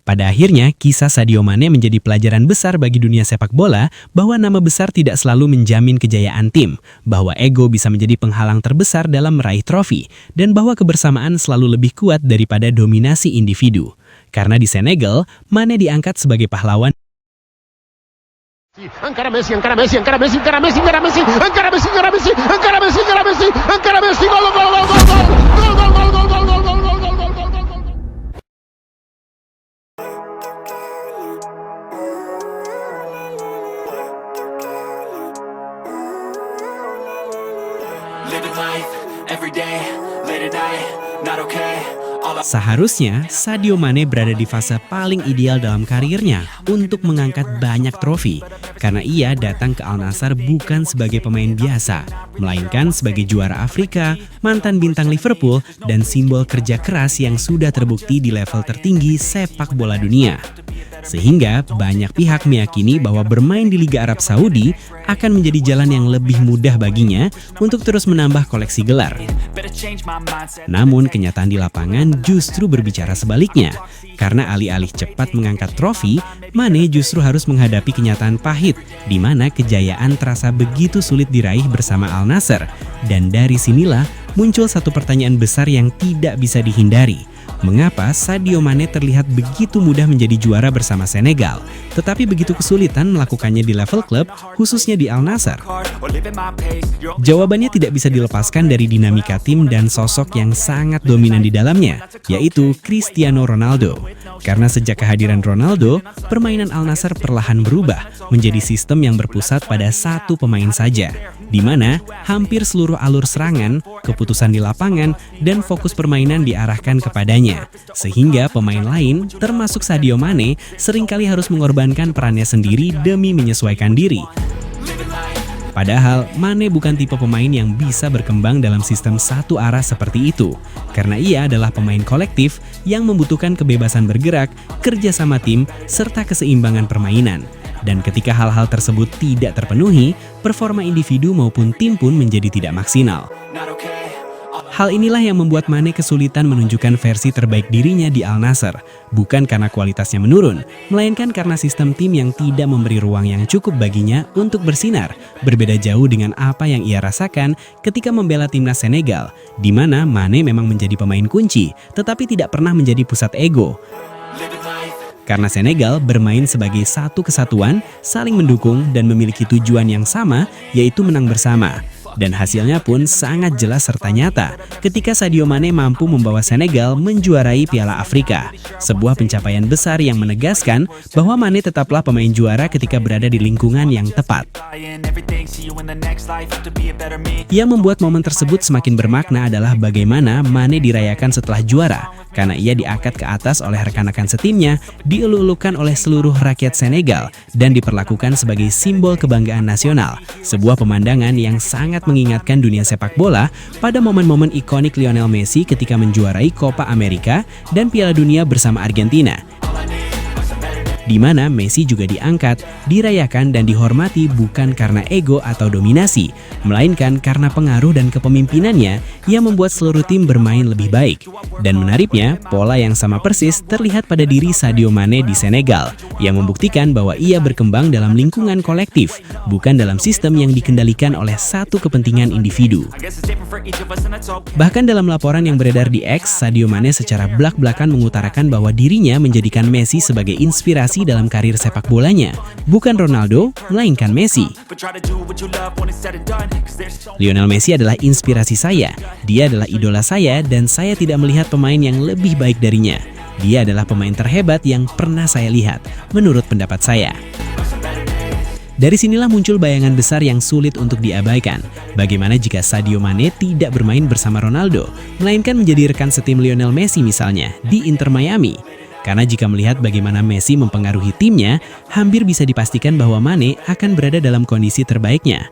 Pada akhirnya, kisah Sadio Mane menjadi pelajaran besar bagi dunia sepak bola bahwa nama besar tidak selalu menjamin kejayaan tim, bahwa ego bisa menjadi penghalang terbesar dalam meraih trofi, dan bahwa kebersamaan selalu lebih kuat daripada dominasi individu. Karena di Senegal, Mane diangkat sebagai pahlawan. Encara Messi, encara Messi, encara Messi, encara Messi, encara Messi, encara Messi, encara Messi, encara Messi, encara Messi, encara Messi, gol, gol, gol, gol, gol, gol, gol, gol, gol, gol, gol, gol, gol, gol, gol, gol. Living life every day, late at night, not okay. Seharusnya, Sadio Mane berada di fase paling ideal dalam karirnya untuk mengangkat banyak trofi, karena ia datang ke Al Nassr bukan sebagai pemain biasa, melainkan sebagai juara Afrika, mantan bintang Liverpool, dan simbol kerja keras yang sudah terbukti di level tertinggi sepak bola dunia. Sehingga banyak pihak meyakini bahwa bermain di Liga Arab Saudi akan menjadi jalan yang lebih mudah baginya untuk terus menambah koleksi gelar. Namun kenyataan di lapangan justru berbicara sebaliknya. Karena alih-alih cepat mengangkat trofi, Mane justru harus menghadapi kenyataan pahit di mana kejayaan terasa begitu sulit diraih bersama Al Nassr. Dan dari sinilah muncul satu pertanyaan besar yang tidak bisa dihindari. Mengapa Sadio Mane terlihat begitu mudah menjadi juara bersama Senegal, tetapi begitu kesulitan melakukannya di level klub, khususnya di Al Nassr? Jawabannya tidak bisa dilepaskan dari dinamika tim dan sosok yang sangat dominan di dalamnya, yaitu Cristiano Ronaldo. Karena sejak kehadiran Ronaldo, permainan Al Nassr perlahan berubah menjadi sistem yang berpusat pada satu pemain saja, di mana hampir seluruh alur serangan, keputusan di lapangan, dan fokus permainan diarahkan kepadanya. Sehingga pemain lain, termasuk Sadio Mane, seringkali harus mengorbankan perannya sendiri demi menyesuaikan diri. Padahal, Mane bukan tipe pemain yang bisa berkembang dalam sistem satu arah seperti itu, karena ia adalah pemain kolektif yang membutuhkan kebebasan bergerak, kerja sama tim, serta keseimbangan permainan. Dan ketika hal-hal tersebut tidak terpenuhi, performa individu maupun tim pun menjadi tidak maksimal. Hal inilah yang membuat Mane kesulitan menunjukkan versi terbaik dirinya di Al Nassr, bukan karena kualitasnya menurun, melainkan karena sistem tim yang tidak memberi ruang yang cukup baginya untuk bersinar, berbeda jauh dengan apa yang ia rasakan ketika membela timnas Senegal, di mana Mane memang menjadi pemain kunci, tetapi tidak pernah menjadi pusat ego. Karena Senegal bermain sebagai satu kesatuan, saling mendukung dan memiliki tujuan yang sama, yaitu menang bersama. Dan hasilnya pun sangat jelas serta nyata ketika Sadio Mane mampu membawa Senegal menjuarai Piala Afrika. Sebuah pencapaian besar yang menegaskan bahwa Mane tetaplah pemain juara ketika berada di lingkungan yang tepat. Yang membuat momen tersebut semakin bermakna adalah bagaimana Mane dirayakan setelah juara, karena ia diangkat ke atas oleh rekan-rekan setimnya, dieluk-elukan oleh seluruh rakyat Senegal, dan diperlakukan sebagai simbol kebanggaan nasional. Sebuah pemandangan yang sangat mengingatkan dunia sepak bola pada momen-momen ikonik Lionel Messi ketika menjuarai Copa America dan Piala Dunia bersama Argentina, di mana Messi juga diangkat, dirayakan dan dihormati bukan karena ego atau dominasi, melainkan karena pengaruh dan kepemimpinannya yang membuat seluruh tim bermain lebih baik. Dan menariknya, pola yang sama persis terlihat pada diri Sadio Mane di Senegal, yang membuktikan bahwa ia berkembang dalam lingkungan kolektif, bukan dalam sistem yang dikendalikan oleh satu kepentingan individu. Bahkan dalam laporan yang beredar di X, Sadio Mane secara blak-blakan mengutarakan bahwa dirinya menjadikan Messi sebagai inspirasi dalam karir sepak bolanya, bukan Ronaldo, melainkan Messi. Lionel Messi adalah inspirasi saya, dia adalah idola saya dan saya tidak melihat pemain yang lebih baik darinya. Dia adalah pemain terhebat yang pernah saya lihat, menurut pendapat saya. Dari sinilah muncul bayangan besar yang sulit untuk diabaikan. Bagaimana jika Sadio Mane tidak bermain bersama Ronaldo, melainkan menjadi rekan setim Lionel Messi misalnya, di Inter Miami? Karena jika melihat bagaimana Messi mempengaruhi timnya, hampir bisa dipastikan bahwa Mane akan berada dalam kondisi terbaiknya.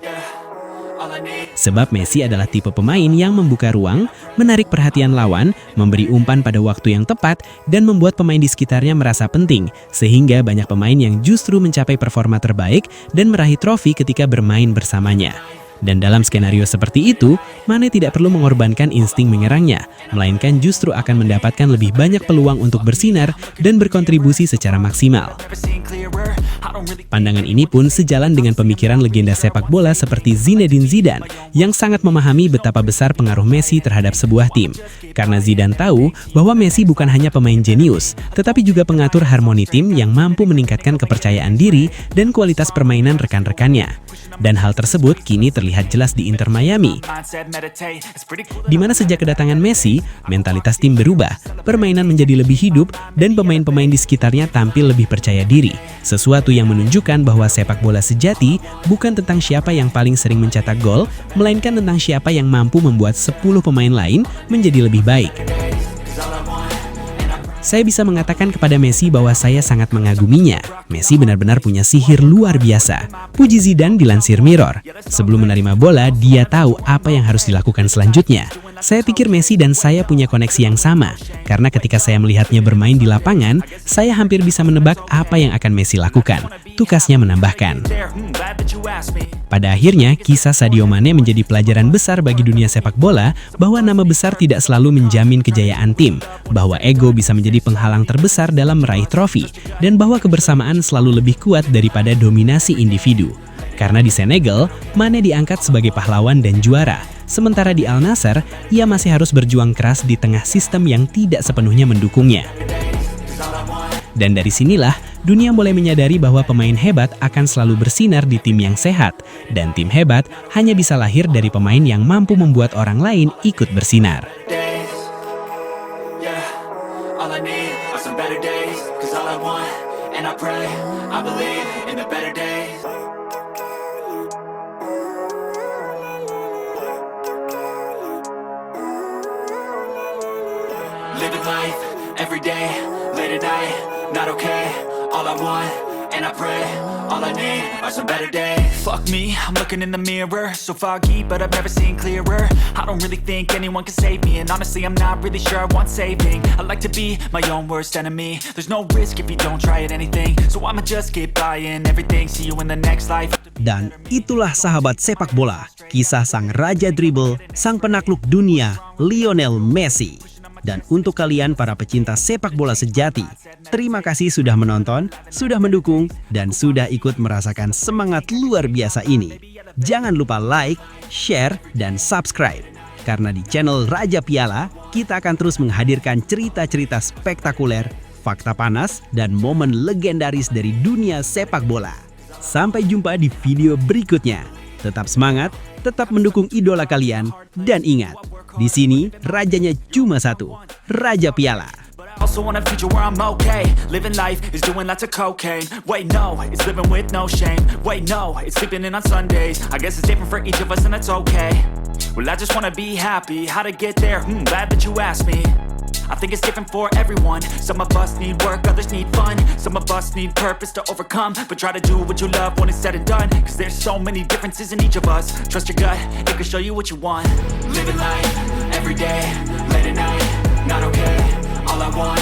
Sebab Messi adalah tipe pemain yang membuka ruang, menarik perhatian lawan, memberi umpan pada waktu yang tepat, dan membuat pemain di sekitarnya merasa penting, sehingga banyak pemain yang justru mencapai performa terbaik dan meraih trofi ketika bermain bersamanya. Dan dalam skenario seperti itu, Mane tidak perlu mengorbankan insting menyerangnya, melainkan justru akan mendapatkan lebih banyak peluang untuk bersinar dan berkontribusi secara maksimal. Pandangan ini pun sejalan dengan pemikiran legenda sepak bola seperti Zinedine Zidane yang sangat memahami betapa besar pengaruh Messi terhadap sebuah tim. Karena Zidane tahu bahwa Messi bukan hanya pemain jenius, tetapi juga pengatur harmoni tim yang mampu meningkatkan kepercayaan diri dan kualitas permainan rekan-rekannya. Dan hal tersebut kini terlihat jelas di Inter Miami, di mana sejak kedatangan Messi, mentalitas tim berubah, permainan menjadi lebih hidup, dan pemain-pemain di sekitarnya tampil lebih percaya diri. Sesuatu yang menunjukkan bahwa sepak bola sejati bukan tentang siapa yang paling sering mencetak gol, melainkan tentang siapa yang mampu membuat 10 pemain lain menjadi lebih baik. Saya bisa mengatakan kepada Messi bahwa saya sangat mengaguminya. Messi benar-benar punya sihir luar biasa. Puji Zidane dilansir Mirror. Sebelum menerima bola, dia tahu apa yang harus dilakukan selanjutnya. Saya pikir Messi dan saya punya koneksi yang sama. Karena ketika saya melihatnya bermain di lapangan, saya hampir bisa menebak apa yang akan Messi lakukan. Tukasnya menambahkan. Pada akhirnya, kisah Sadio Mane menjadi pelajaran besar bagi dunia sepak bola bahwa nama besar tidak selalu menjamin kejayaan tim, bahwa ego bisa menjadi penghalang terbesar dalam meraih trofi, dan bahwa kebersamaan selalu lebih kuat daripada dominasi individu. Karena di Senegal, Mane diangkat sebagai pahlawan dan juara, sementara di Al Nassr, ia masih harus berjuang keras di tengah sistem yang tidak sepenuhnya mendukungnya. Dan dari sinilah, dunia mulai menyadari bahwa pemain hebat akan selalu bersinar di tim yang sehat, dan tim hebat hanya bisa lahir dari pemain yang mampu membuat orang lain ikut bersinar. Living life, every day, late at night, not okay. All I want, and I pray, all I need are some better days. Fuck me, I'm looking in the mirror, so foggy, but I've never seen clearer. I don't really think anyone can save me, and honestly I'm not really sure I want saving. I like to be my own worst enemy. There's no risk if you don't try at anything, so I'ma just keep buying everything. See you in the next life. Dan itulah sahabat sepak bola, kisah sang raja dribble, sang penakluk dunia, Lionel Messi. Dan untuk kalian para pecinta sepak bola sejati, terima kasih sudah menonton, sudah mendukung, dan sudah ikut merasakan semangat luar biasa ini. Jangan lupa like, share, dan subscribe. Karena di channel Raja Piala, kita akan terus menghadirkan cerita-cerita spektakuler, fakta panas, dan momen legendaris dari dunia sepak bola. Sampai jumpa di video berikutnya. Tetap semangat, tetap mendukung idola kalian, dan ingat, di sini rajanya cuma satu, Raja Piala. Also want a future where I'm okay. Living life is doing lots of cocaine. Wait, no, it's living with no shame. Wait, no, it's sleeping in on Sundays. I guess it's different for each of us and that's okay. Well, I just wanna be happy. How to get there? Glad that you asked me. I think it's different for everyone. Some of us need work, others need fun. Some of us need purpose to overcome. But try to do what you love when it's said and done. Cause there's so many differences in each of us. Trust your gut, it can show you what you want. Living life, every day, late at night, not okay. All I want,